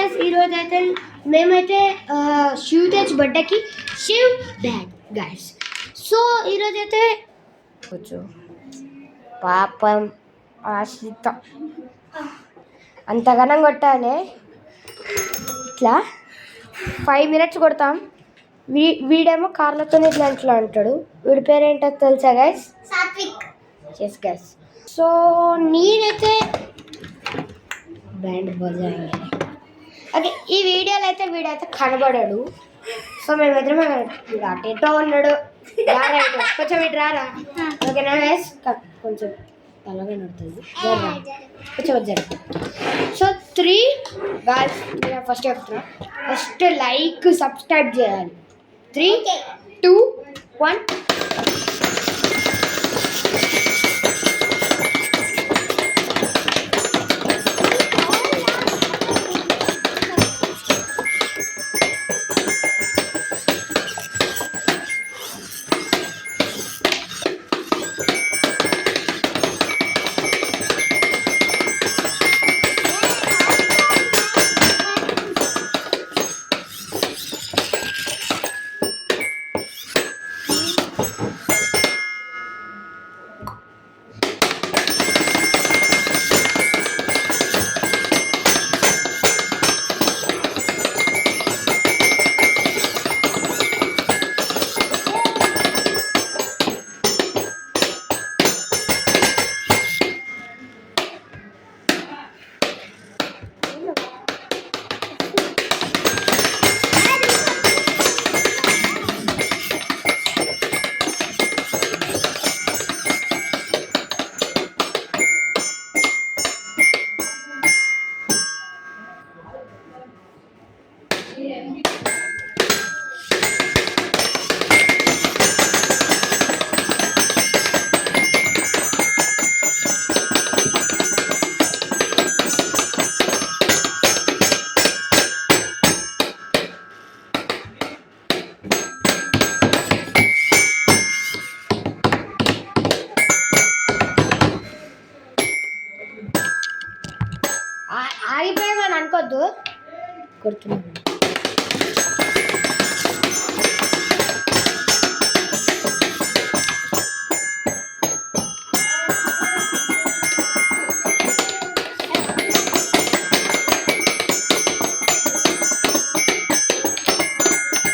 Guys ఈరోజు అయితే మేమైతే శివ్ తేజ్ బర్త్డేకి శివ్ డాడ్ గైస్. సో ఈరోజు అయితే కొంచెం పాపం ఆశిత అంతగానం కొట్టాలి, ఇట్లా 5 minutes కొడతాం. వీడేమో కార్లతో ఇట్లా ఇట్లా అంటాడు. వీడి పేరు ఏంటో తెలుసా guys? Satvik. Yes guys. So నేనైతే బ్యాండ్ బజాయింగ్. ఓకే, ఈ వీడియోలో అయితే వీడైతే కనబడాడు. సో మేమిద్దరమే అటేటో ఉన్నాడు. కొంచెం ఇటు రారా. ఓకేనా గైస్? కొంచెం అలాగే నడుతుంది, కొంచెం వచ్చారు. సో 3 గైస్, ఫస్ట్ చెప్తున్నా, ఫస్ట్ లైక్ సబ్స్క్రైబ్ చేయాలి. 3, 2, 1. ఆగిపోయామని అనుకోద్దు, కొడుతున్నాను.